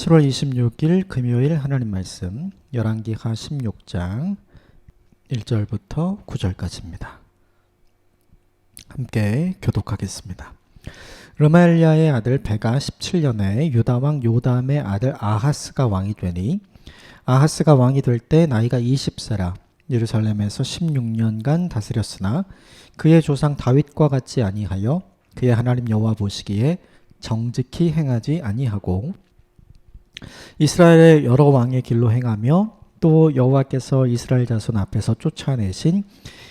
7월 26일 금요일 하나님 말씀 열왕기하 16장 1절부터 9절까지입니다. 함께 교독하겠습니다. 르말랴의 아들 베가 17년에 유다왕 요담의 아들 아하스가 왕이 되니 아하스가 왕이 될 때 나이가 20세라 예루살렘에서 16년간 다스렸으나 그의 조상 다윗과 같지 아니하여 그의 하나님 여호와 보시기에 정직히 행하지 아니하고 이스라엘의 여러 왕의 길로 행하며 또 여호와께서 이스라엘 자손 앞에서 쫓아내신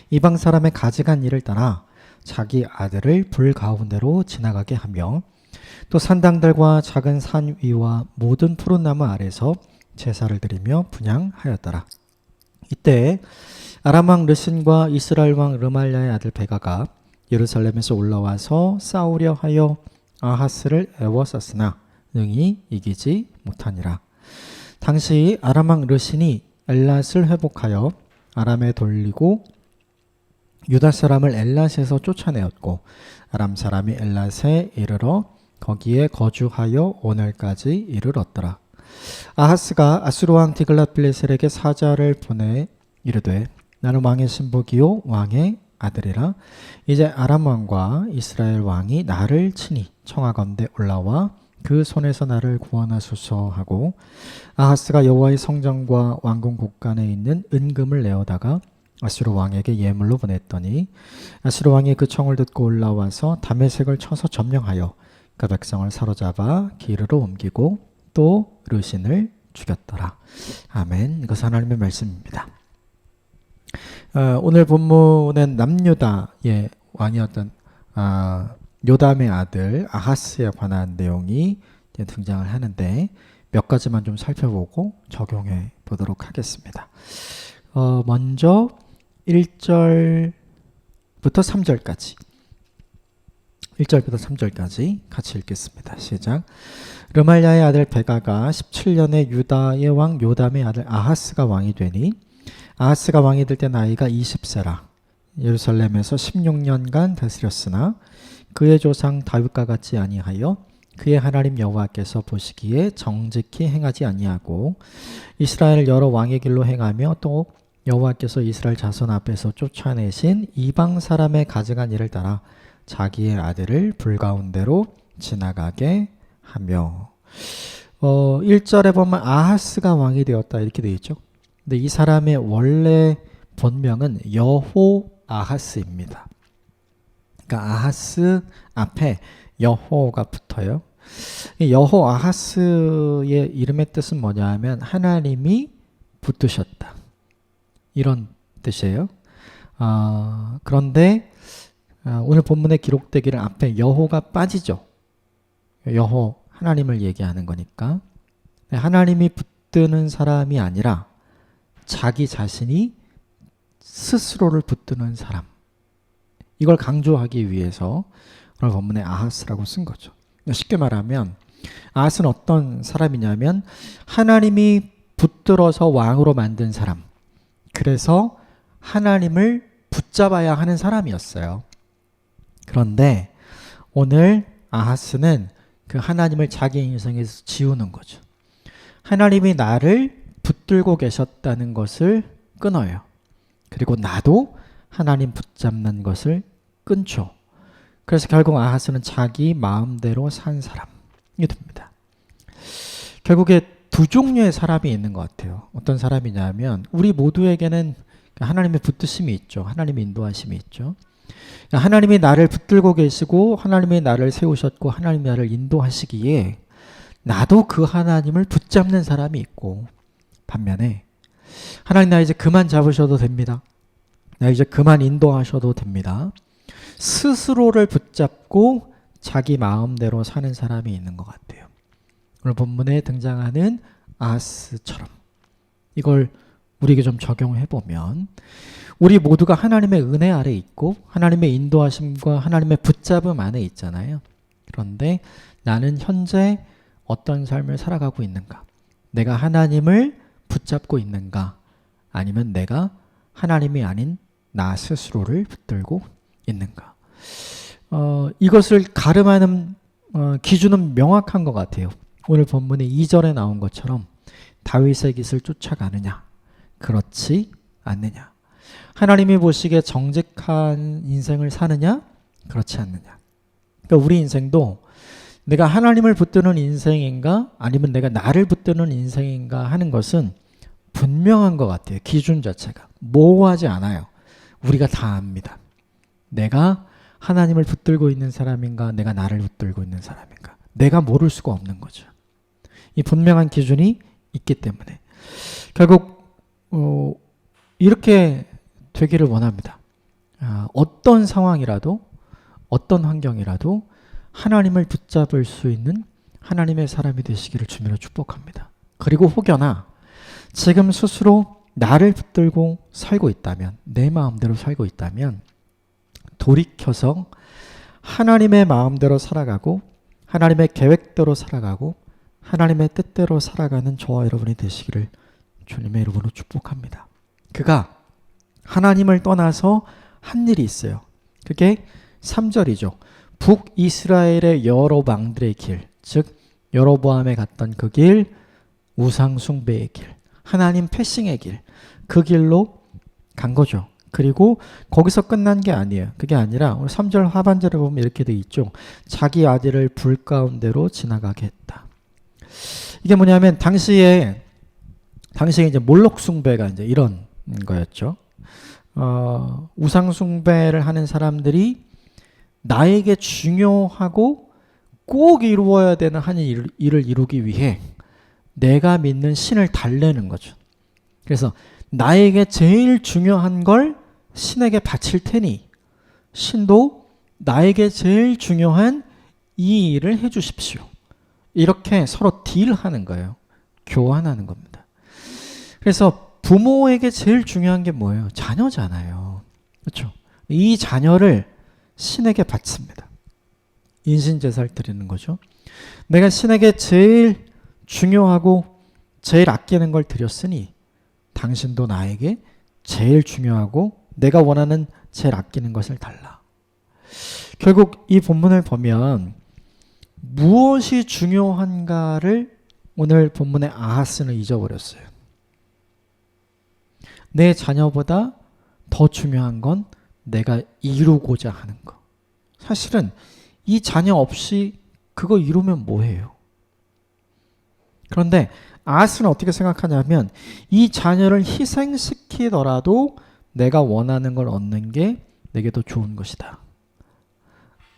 이방 사람의 가증한 일을 따라 자기 아들을 불 가운데로 지나가게 하며 또 산당들과 작은 산 위와 모든 푸른 나무 아래서 제사를 드리며 분향하였더라. 이때 아람 왕 르신과 이스라엘 왕 르말랴의 아들 베가가 예루살렘에서 올라와서 싸우려 하여 아하스를 애워쌌으나 능히 이기지 못하니라. 당시 아람 왕 르신이 엘랏을 회복하여 아람에 돌리고 유다 사람을 엘랏에서 쫓아내었고 아람 사람이 엘랏에 이르러 거기에 거주하여 오늘까지 이르렀더라. 아하스가 아수르 왕 디글랏빌레셀에게 사자를 보내 이르되 나는 왕의 신복이요 왕의 아들이라. 이제 아람 왕과 이스라엘 왕이 나를 치니 청하건대 올라와 그 손에서 나를 구원하소서 하고 아하스가 여호와의 성전과 왕궁 곳간에 있는 은금을 내어다가 아수르 왕에게 예물로 보냈더니 아수르 왕이 그 청을 듣고 올라와서 다메섹을 쳐서 점령하여 그 백성을 사로잡아 기르로 옮기고 또 르신을 죽였더라. 아멘. 이것은 하나님의 말씀입니다. 오늘 본문은 남유다의 왕이었던 요담의 아들 아하스에 관한 내용이 등장을 하는데 몇 가지만 좀 살펴보고 적용해 보도록 하겠습니다. 먼저 1절부터 3절까지 1절부터 3절까지 같이 읽겠습니다. 시작. 르말랴의 아들 베가가 17년에 유다의 왕 요담의 아들 아하스가 왕이 되니 아하스가 왕이 될 때 나이가 20세라 예루살렘에서 16년간 다스렸으나 그의 조상 다윗과 같지 아니하여 그의 하나님 여호와께서 보시기에 정직히 행하지 아니하고 이스라엘 여러 왕의 길로 행하며 또 여호와께서 이스라엘 자손 앞에서 쫓아내신 이방 사람의 가증한 일을 따라 자기의 아들을 불 가운데로 지나가게 하며 1절에 보면 아하스가 왕이 되었다 이렇게 되어 있죠. 근데 이 사람의 원래 본명은 여호아하스입니다. 그러니까 아하스 앞에 여호가 붙어요. 여호아하스의 이름의 뜻은 뭐냐 하면 하나님이 붙드셨다 이런 뜻이에요. 그런데 오늘 본문에 기록되기를 앞에 여호가 빠지죠. 여호 하나님을 얘기하는 거니까 하나님이 붙드는 사람이 아니라 자기 자신이 스스로를 붙드는 사람, 이걸 강조하기 위해서 오늘 본문에 아하스라고 쓴 거죠. 쉽게 말하면 아하스는 어떤 사람이냐면 하나님이 붙들어서 왕으로 만든 사람, 그래서 하나님을 붙잡아야 하는 사람이었어요. 그런데 오늘 아하스는 그 하나님을 자기 인생에서 지우는 거죠. 하나님이 나를 붙들고 계셨다는 것을 끊어요. 그리고 나도 하나님 붙잡는 것을 끊죠. 그래서 결국 아하스는 자기 마음대로 산 사람이 됩니다. 결국에 두 종류의 사람이 있는 것 같아요. 어떤 사람이냐면 우리 모두에게는 하나님의 붙드심이 있죠. 하나님의 인도하심이 있죠. 하나님이 나를 붙들고 계시고 하나님이 나를 세우셨고 하나님이 나를 인도하시기에 나도 그 하나님을 붙잡는 사람이 있고, 반면에 하나님 나 이제 그만 잡으셔도 됩니다. 나 이제 그만 인도하셔도 됩니다. 스스로를 붙잡고 자기 마음대로 사는 사람이 있는 것 같아요. 오늘 본문에 등장하는 아하스처럼 이걸 우리에게 좀 적용해 보면 우리 모두가 하나님의 은혜 아래 있고 하나님의 인도하심과 하나님의 붙잡음 안에 있잖아요. 그런데 나는 현재 어떤 삶을 살아가고 있는가? 내가 하나님을 붙잡고 있는가? 아니면 내가 하나님이 아닌 나 스스로를 붙들고 있는가? 이것을 가름하는 기준은 명확한 것 같아요. 오늘 본문의 2절에 나온 것처럼 다윗의 깃을 쫓아가느냐? 그렇지 않느냐? 하나님이 보시기에 정직한 인생을 사느냐? 그렇지 않느냐? 그러니까 우리 인생도 내가 하나님을 붙드는 인생인가 아니면 내가 나를 붙드는 인생인가 하는 것은 분명한 것 같아요. 기준 자체가 모호하지 않아요. 우리가 다 압니다. 내가 하나님을 붙들고 있는 사람인가 내가 나를 붙들고 있는 사람인가 내가 모를 수가 없는 거죠. 이 분명한 기준이 있기 때문에 결국 이렇게 되기를 원합니다. 어떤 상황이라도 어떤 환경이라도 하나님을 붙잡을 수 있는 하나님의 사람이 되시기를 주님으로 축복합니다. 그리고 혹여나 지금 스스로 나를 붙들고 살고 있다면 내 마음대로 살고 있다면 돌이켜서 하나님의 마음대로 살아가고 하나님의 계획대로 살아가고 하나님의 뜻대로 살아가는 저와 여러분이 되시기를 주님의 이름으로 축복합니다. 그가 하나님을 떠나서 한 일이 있어요. 그게 3절이죠. 북이스라엘의 여러 왕들의 길, 즉 여로보암에 갔던 그 길, 우상 숭배의 길, 하나님 패싱의 길, 그 길로 간 거죠. 그리고 거기서 끝난 게 아니에요. 그게 아니라 오늘 3절 하반절에 보면 이렇게 돼 있죠. 자기 아들을 불 가운데로 지나가게 했다. 이게 뭐냐면 당시에 이제 몰록 숭배가 이제 이런 거였죠. 우상 숭배를 하는 사람들이 나에게 중요하고 꼭 이루어야 되는 한 일을 이루기 위해 내가 믿는 신을 달래는 거죠. 그래서 나에게 제일 중요한 걸 신에게 바칠 테니 신도 나에게 제일 중요한 이 일을 해 주십시오. 이렇게 서로 딜하는 거예요. 교환하는 겁니다. 그래서 부모에게 제일 중요한 게 뭐예요? 자녀잖아요. 그렇죠? 이 자녀를 신에게 바칩니다. 인신제사를 드리는 거죠. 내가 신에게 제일 중요하고 제일 아끼는 걸 드렸으니 당신도 나에게 제일 중요하고 내가 원하는 제일 아끼는 것을 달라. 결국 이 본문을 보면 무엇이 중요한가를 오늘 본문의 아하스는 잊어버렸어요. 내 자녀보다 더 중요한 건 내가 이루고자 하는 거. 사실은 이 자녀 없이 그거 이루면 뭐해요? 그런데 아하스는 어떻게 생각하냐면 이 자녀를 희생시키더라도 내가 원하는 걸 얻는 게 내게 더 좋은 것이다.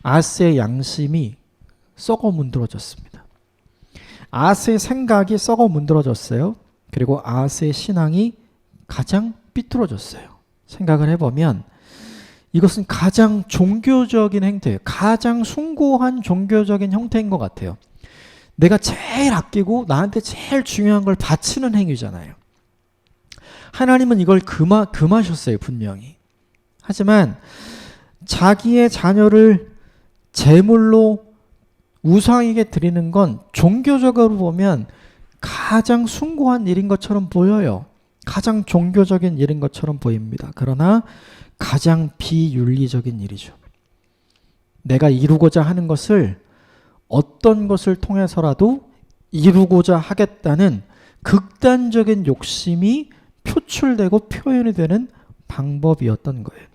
아하스의 양심이 썩어 문드러졌습니다. 아하스의 생각이 썩어 문드러졌어요. 그리고 아하스의 신앙이 가장 삐뚤어졌어요. 생각을 해보면 이것은 가장 종교적인 행태예요. 가장 숭고한 종교적인 형태인 것 같아요. 내가 제일 아끼고 나한테 제일 중요한 걸 바치는 행위잖아요. 하나님은 이걸 금하셨어요, 분명히. 하지만 자기의 자녀를 제물로 우상에게 드리는 건 종교적으로 보면 가장 숭고한 일인 것처럼 보여요. 가장 종교적인 일인 것처럼 보입니다. 그러나 가장 비윤리적인 일이죠. 내가 이루고자 하는 것을 어떤 것을 통해서라도 이루고자 하겠다는 극단적인 욕심이 표출되고 표현이 되는 방법이었던 거예요.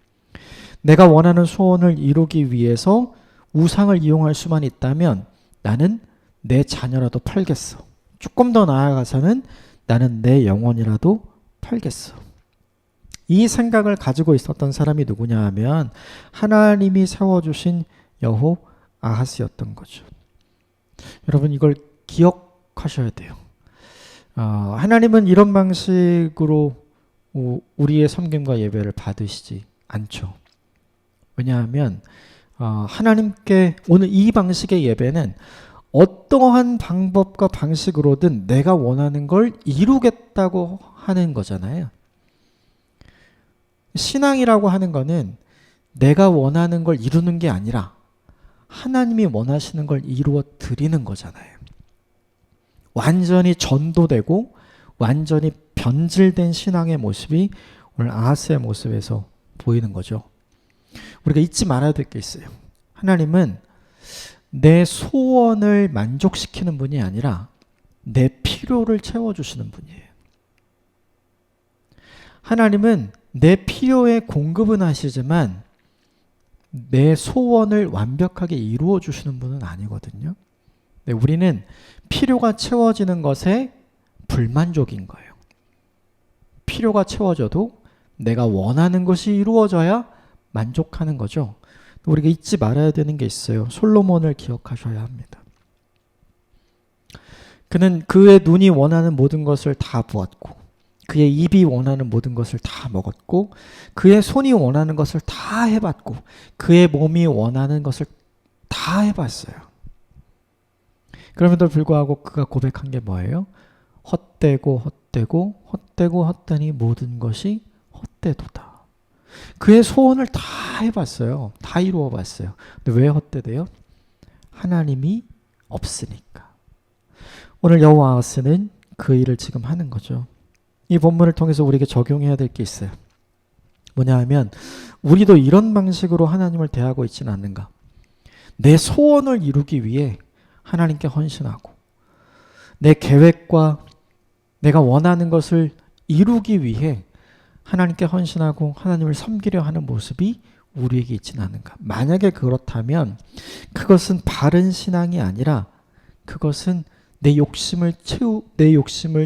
내가 원하는 소원을 이루기 위해서 우상을 이용할 수만 있다면 나는 내 자녀라도 팔겠어. 조금 더 나아가서는 나는 내 영혼이라도 팔겠어. 이 생각을 가지고 있었던 사람이 누구냐 하면 하나님이 세워주신 여호 아하스였던 거죠. 여러분 이걸 기억하셔야 돼요. 하나님은 이런 방식으로 우리의 섬김과 예배를 받으시지 않죠. 왜냐하면 하나님께 오늘 이 방식의 예배는 어떠한 방법과 방식으로든 내가 원하는 걸 이루겠다고 하는 거잖아요. 신앙이라고 하는 거는 내가 원하는 걸 이루는 게 아니라 하나님이 원하시는 걸 이루어 드리는 거잖아요. 완전히 전도되고 완전히 변질된 신앙의 모습이 오늘 아하스의 모습에서 보이는 거죠. 우리가 잊지 말아야 될 게 있어요. 하나님은 내 소원을 만족시키는 분이 아니라 내 필요를 채워주시는 분이에요. 하나님은 내 필요의 공급은 하시지만 내 소원을 완벽하게 이루어 주시는 분은 아니거든요. 네, 우리는 필요가 채워지는 것에 불만족인 거예요. 필요가 채워져도 내가 원하는 것이 이루어져야 만족하는 거죠. 우리가 잊지 말아야 되는 게 있어요. 솔로몬을 기억하셔야 합니다. 그는 그의 눈이 원하는 모든 것을 다 보았고 그의 입이 원하는 모든 것을 다 먹었고 그의 손이 원하는 것을 다 해봤고 그의 몸이 원하는 것을 다 해봤어요. 그럼에도 불구하고 그가 고백한 게 뭐예요? 헛되고 헛되고 헛되고 헛되니 모든 것이 헛되도다. 그의 소원을 다 해봤어요. 다 이루어봤어요. 근데 왜 헛되대요? 하나님이 없으니까. 오늘 여호와하스는 그 일을 지금 하는 거죠. 이 본문을 통해서 우리에게 적용해야 될 게 있어요. 뭐냐 하면 우리도 이런 방식으로 하나님을 대하고 있지는 않는가. 내 소원을 이루기 위해 하나님께 헌신하고 내 계획과 내가 원하는 것을 이루기 위해 하나님께 헌신하고 하나님을 섬기려 하는 모습이 우리에게 있지는 않은가. 만약에 그렇다면 그것은 바른 신앙이 아니라 그것은 내 욕심을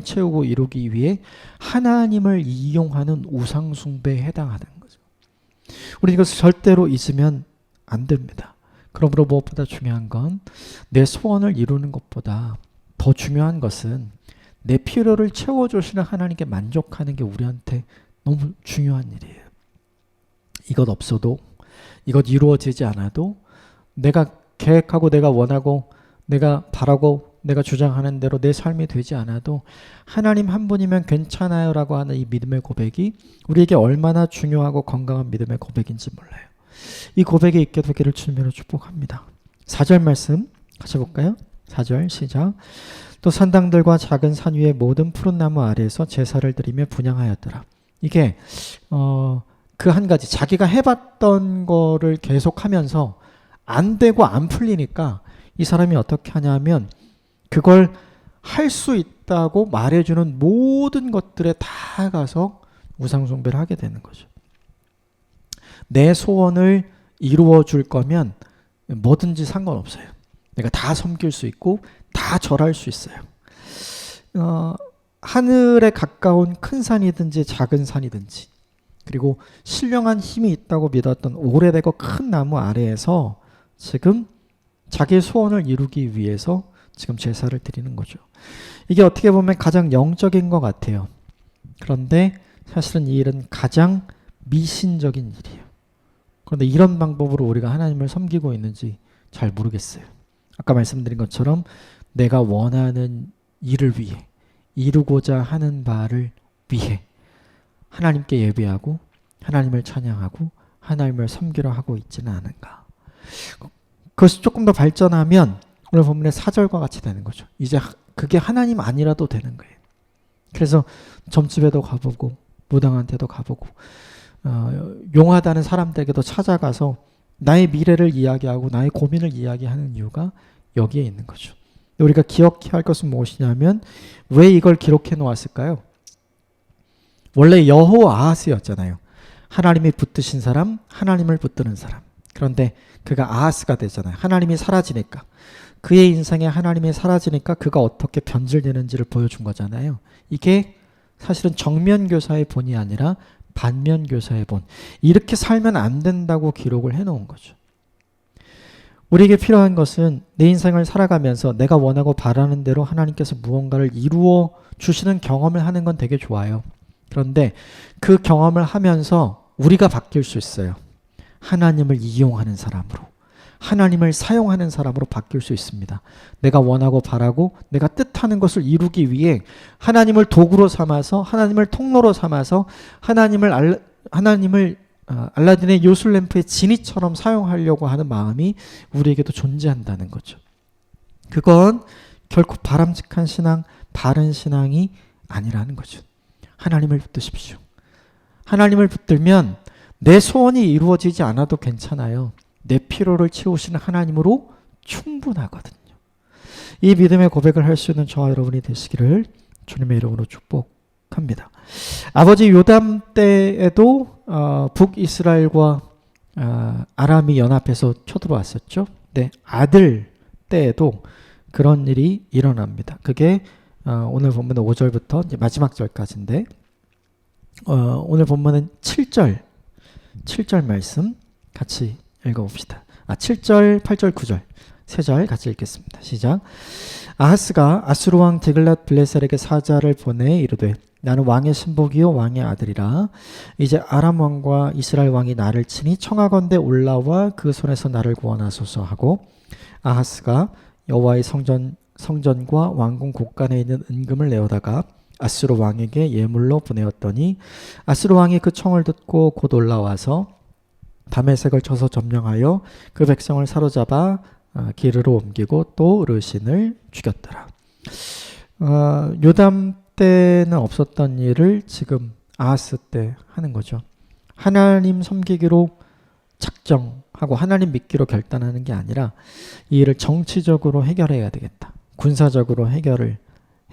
채우고 이루기 위해 하나님을 이용하는 우상숭배에 해당하는 거죠. 우리 이것을 절대로 잊으면 안 됩니다. 그러므로 무엇보다 중요한 건 내 소원을 이루는 것보다 더 중요한 것은 내 필요를 채워주시는 하나님께 만족하는 게 우리한테 너무 중요한 일이에요. 이것 없어도, 이것 이루어지지 않아도 내가 계획하고 내가 원하고 내가 바라고 내가 주장하는 대로 내 삶이 되지 않아도 하나님 한 분이면 괜찮아요 라고 하는 이 믿음의 고백이 우리에게 얼마나 중요하고 건강한 믿음의 고백인지 몰라요. 이 고백에 있게 되기를 주님으로 축복합니다. 4절 말씀 같이 볼까요? 4절 시작. 또 산당들과 작은 산 위의 모든 푸른 나무 아래에서 제사를 드리며 분향하였더라. 이게 그 한 가지 자기가 해봤던 거를 계속하면서 안 되고 안 풀리니까 이 사람이 어떻게 하냐면 그걸 할 수 있다고 말해주는 모든 것들에 다 가서 우상숭배를 하게 되는 거죠. 내 소원을 이루어 줄 거면 뭐든지 상관없어요. 내가 다 섬길 수 있고 다 절할 수 있어요. 하늘에 가까운 큰 산이든지 작은 산이든지 그리고 신령한 힘이 있다고 믿었던 오래되고 큰 나무 아래에서 지금 자기의 소원을 이루기 위해서 지금 제사를 드리는 거죠. 이게 어떻게 보면 가장 영적인 것 같아요. 그런데 사실은 이 일은 가장 미신적인 일이에요. 그런데 이런 방법으로 우리가 하나님을 섬기고 있는지 잘 모르겠어요. 아까 말씀드린 것처럼 내가 원하는 일을 위해 이루고자 하는 바를 위해 하나님께 예배하고 하나님을 찬양하고 하나님을 섬기려 하고 있지는 않은가. 그것이 조금 더 발전하면 오늘 본문의 4절과 같이 되는 거죠. 이제 그게 하나님 아니라도 되는 거예요. 그래서 점집에도 가보고 무당한테도 가보고 용하다는 사람들에게도 찾아가서 나의 미래를 이야기하고 나의 고민을 이야기하는 이유가 여기에 있는 거죠. 우리가 기억해야 할 것은 무엇이냐면 왜 이걸 기록해 놓았을까요? 원래 여호아하스였잖아요. 하나님이 붙드신 사람, 하나님을 붙드는 사람. 그런데 그가 아하스가 되잖아요. 하나님이 사라지니까. 그의 인생에 하나님이 사라지니까 그가 어떻게 변질되는지를 보여준 거잖아요. 이게 사실은 정면교사의 본이 아니라 반면교사의 본. 이렇게 살면 안 된다고 기록을 해놓은 거죠. 우리에게 필요한 것은 내 인생을 살아가면서 내가 원하고 바라는 대로 하나님께서 무언가를 이루어 주시는 경험을 하는 건 되게 좋아요. 그런데 그 경험을 하면서 우리가 바뀔 수 있어요. 하나님을 이용하는 사람으로, 하나님을 사용하는 사람으로 바뀔 수 있습니다. 내가 원하고 바라고 내가 뜻하는 것을 이루기 위해 하나님을 도구로 삼아서 하나님을 통로로 삼아서 하나님을 알라딘의 요술램프의 지니처럼 사용하려고 하는 마음이 우리에게도 존재한다는 거죠. 그건 결코 바람직한 신앙, 바른 신앙이 아니라는 거죠. 하나님을 붙드십시오. 하나님을 붙들면 내 소원이 이루어지지 않아도 괜찮아요. 내 필요를 채우시는 하나님으로 충분하거든요. 이 믿음의 고백을 할 수 있는 저와 여러분이 되시기를 주님의 이름으로 축복합니다. 아버지 요담 때에도 북이스라엘과 아람이 연합해서 쳐들어왔었죠. 네, 아들 때에도 그런 일이 일어납니다. 그게 오늘 본문의 5절부터 이제 마지막 절까지인데 오늘 본문은 7절 말씀 같이 읽어봅시다. 7절, 8절, 9절 세 절 같이 읽겠습니다. 시작. 아하스가 아수르 왕 디글랏 빌레셀에게 사자를 보내 이르되 나는 왕의 신복이요 왕의 아들이라. 이제 아람 왕과 이스라엘 왕이 나를 치니 청하건대 올라와 그 손에서 나를 구원하소서 하고 아하스가 여호와의 성전과 왕궁 곳간에 있는 은금을 내어다가 아수르 왕에게 예물로 보내었더니 아수르 왕이 그 청을 듣고 곧 올라와서 다메섹을 쳐서 점령하여 그 백성을 사로잡아 기르로 옮기고 또 르신을 죽였더라. 요담 때는 없었던 일을 지금 아하스 때 하는 거죠. 하나님 섬기기로 작정하고 하나님 믿기로 결단하는 게 아니라 이 일을 정치적으로 해결해야 되겠다. 군사적으로 해결을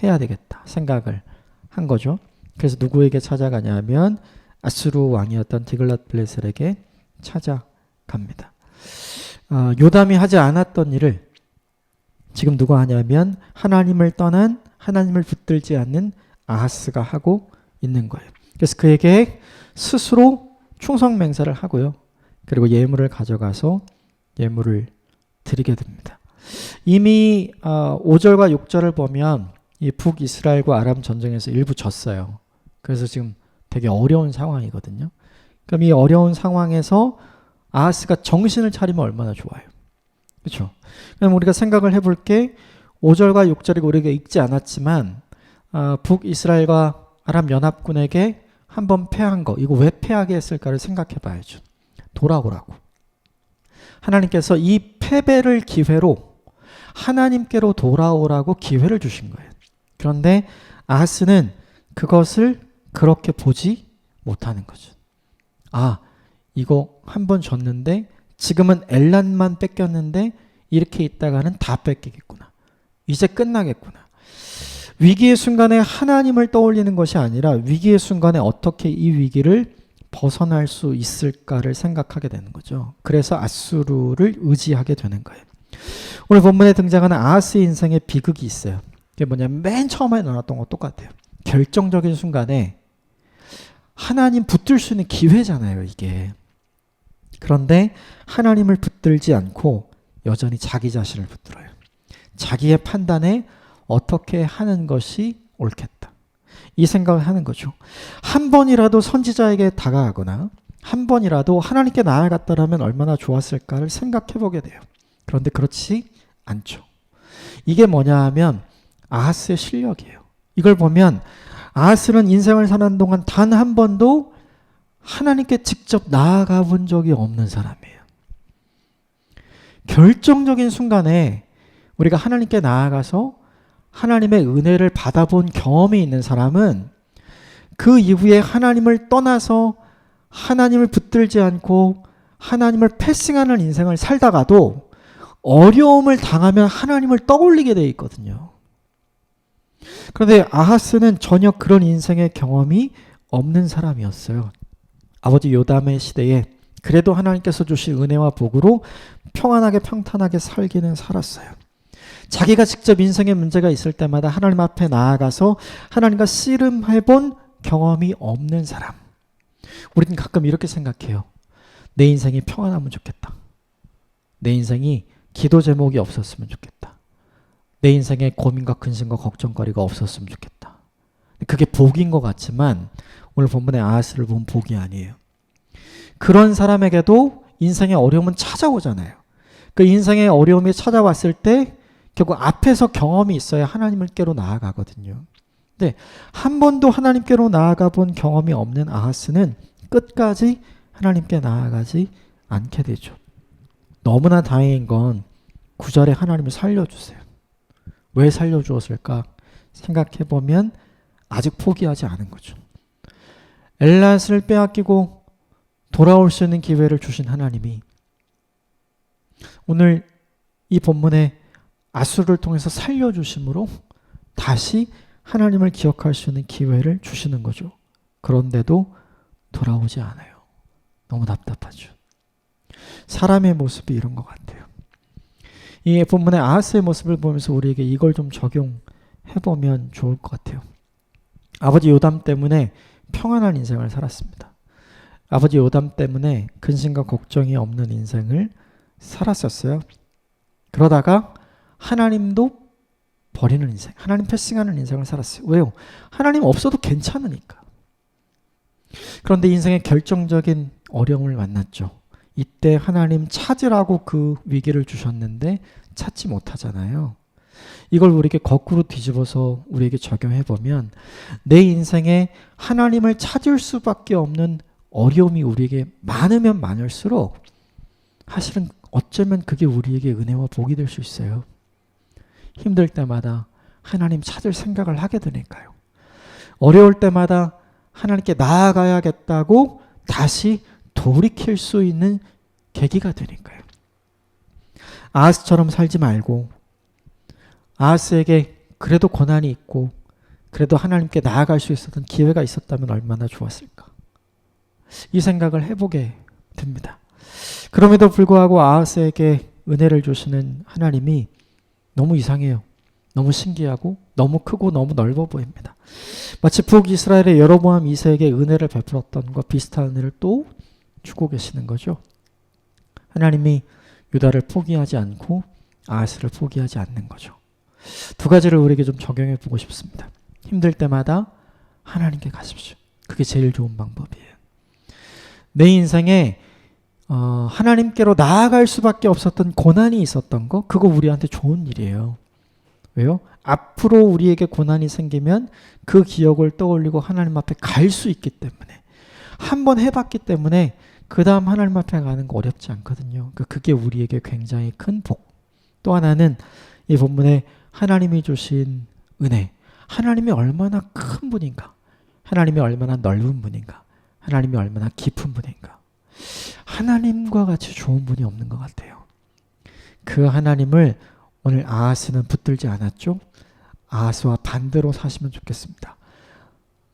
해야 되겠다 생각을 한 거죠. 그래서 누구에게 찾아가냐면 아수르 왕이었던 디글랏 빌레셀에게 찾아갑니다. 요담이 하지 않았던 일을 지금 누가 하냐면 하나님을 떠난 하나님을 붙들지 않는 아하스가 하고 있는 거예요. 그래서 그에게 스스로 충성맹세를 하고요. 그리고 예물을 가져가서 예물을 드리게 됩니다. 이미 5절과 6절을 보면 이 북이스라엘과 아람 전쟁에서 일부 졌어요. 그래서 지금 되게 어려운 상황이거든요. 그럼 이 어려운 상황에서 아하스가 정신을 차리면 얼마나 좋아요. 그렇죠? 그럼 우리가 생각을 해볼게 5절과 6절이 우리가 읽지 않았지만 북이스라엘과 아람 연합군에게 한번 패한 거 이거 왜 패하게 했을까를 생각해 봐야죠. 돌아오라고. 하나님께서 이 패배를 기회로 하나님께로 돌아오라고 기회를 주신 거예요. 그런데 아하스는 그것을 그렇게 보지 못하는 거죠. 이거 한 번 졌는데 지금은 엘란만 뺏겼는데 이렇게 있다가는 다 뺏기겠구나. 이제 끝나겠구나. 위기의 순간에 하나님을 떠올리는 것이 아니라 위기의 순간에 어떻게 이 위기를 벗어날 수 있을까를 생각하게 되는 거죠. 그래서 아수르를 의지하게 되는 거예요. 오늘 본문에 등장하는 아하스의 인생의 비극이 있어요. 그게 뭐냐면 맨 처음에 나왔던 거 똑같아요. 결정적인 순간에 하나님 붙들 수 있는 기회잖아요, 이게. 그런데 하나님을 붙들지 않고 여전히 자기 자신을 붙들어요. 자기의 판단에 어떻게 하는 것이 옳겠다. 이 생각을 하는 거죠. 한 번이라도 선지자에게 다가가거나 한 번이라도 하나님께 나아갔다라면 얼마나 좋았을까를 생각해 보게 돼요. 그런데 그렇지 않죠. 이게 뭐냐 하면 아하스의 실력이에요. 이걸 보면 아하스는 인생을 사는 동안 단 한 번도 하나님께 직접 나아가 본 적이 없는 사람이에요. 결정적인 순간에 우리가 하나님께 나아가서 하나님의 은혜를 받아본 경험이 있는 사람은 그 이후에 하나님을 떠나서 하나님을 붙들지 않고 하나님을 패싱하는 인생을 살다가도 어려움을 당하면 하나님을 떠올리게 돼 있거든요. 그런데 아하스는 전혀 그런 인생의 경험이 없는 사람이었어요. 아버지 요담의 시대에 그래도 하나님께서 주신 은혜와 복으로 평안하게 평탄하게 살기는 살았어요. 자기가 직접 인생에 문제가 있을 때마다 하나님 앞에 나아가서 하나님과 씨름해본 경험이 없는 사람. 우리는 가끔 이렇게 생각해요. 내 인생이 평안하면 좋겠다. 내 인생이 기도 제목이 없었으면 좋겠다. 내 인생에 고민과 근심과 걱정거리가 없었으면 좋겠다. 그게 복인 것 같지만 오늘 본문의 아하스를 보면 복이 아니에요. 그런 사람에게도 인생의 어려움은 찾아오잖아요. 그 인생의 어려움이 찾아왔을 때 결국 앞에서 경험이 있어야 하나님께로 나아가거든요. 근데 한 번도 하나님께로 나아가 본 경험이 없는 아하스는 끝까지 하나님께 나아가지 않게 되죠. 너무나 다행인 건 9절에 하나님이 살려주세요. 왜 살려주었을까 생각해보면 아직 포기하지 않은 거죠. 엘랏을 빼앗기고 돌아올 수 있는 기회를 주신 하나님이 오늘 이 본문에 아수르를 통해서 살려주심으로 다시 하나님을 기억할 수 있는 기회를 주시는 거죠. 그런데도 돌아오지 않아요. 너무 답답하죠. 사람의 모습이 이런 것 같아요. 이 본문의 아하스의 모습을 보면서 우리에게 이걸 좀 적용해보면 좋을 것 같아요. 아버지 요담 때문에 평안한 인생을 살았습니다. 아버지 요담 때문에 근심과 걱정이 없는 인생을 살았었어요. 그러다가 하나님도 버리는 인생, 하나님 패싱하는 인생을 살았어요. 왜요? 하나님 없어도 괜찮으니까. 그런데 인생의 결정적인 어려움을 만났죠. 이때 하나님 찾으라고 그 위기를 주셨는데 찾지 못하잖아요. 이걸 우리에게 거꾸로 뒤집어서 우리에게 적용해보면 내 인생에 하나님을 찾을 수밖에 없는 어려움이 우리에게 많으면 많을수록 사실은 어쩌면 그게 우리에게 은혜와 복이 될 수 있어요. 힘들 때마다 하나님 찾을 생각을 하게 되니까요. 어려울 때마다 하나님께 나아가야겠다고 다시 돌이킬 수 있는 계기가 되니까요. 아하스처럼 살지 말고 아하스에게 그래도 고난이 있고 그래도 하나님께 나아갈 수 있었던 기회가 있었다면 얼마나 좋았을까. 이 생각을 해보게 됩니다. 그럼에도 불구하고 아하스에게 은혜를 주시는 하나님이 너무 이상해요. 너무 신기하고 너무 크고 너무 넓어 보입니다. 마치 북이스라엘의 여로보암 2세에게 은혜를 베풀었던 것과 비슷한 은혜를 또 주고 계시는 거죠. 하나님이 유다를 포기하지 않고 아하스를 포기하지 않는 거죠. 두 가지를 우리에게 좀 적용해 보고 싶습니다. 힘들 때마다 하나님께 가십시오. 그게 제일 좋은 방법이에요. 내 인생에 하나님께로 나아갈 수밖에 없었던 고난이 있었던 거, 그거 우리한테 좋은 일이에요. 왜요? 앞으로 우리에게 고난이 생기면 그 기억을 떠올리고 하나님 앞에 갈 수 있기 때문에, 한번 해봤기 때문에 그 다음 하나님 앞에 가는 거 어렵지 않거든요. 그게 우리에게 굉장히 큰 복. 또 하나는 이 본문에 하나님이 주신 은혜, 하나님이 얼마나 큰 분인가, 하나님이 얼마나 넓은 분인가, 하나님이 얼마나 깊은 분인가. 하나님과 같이 좋은 분이 없는 것 같아요. 그 하나님을 오늘 아하스는 붙들지 않았죠. 아하스와 반대로 사시면 좋겠습니다.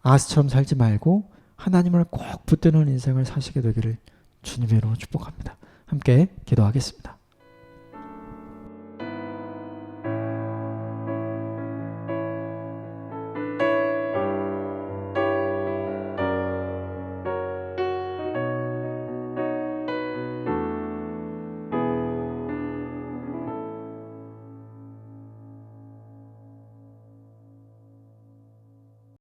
아하스처럼 살지 말고 하나님을 꼭 붙드는 인생을 사시게 되기를 주님의 이름으로 축복합니다. 함께 기도하겠습니다.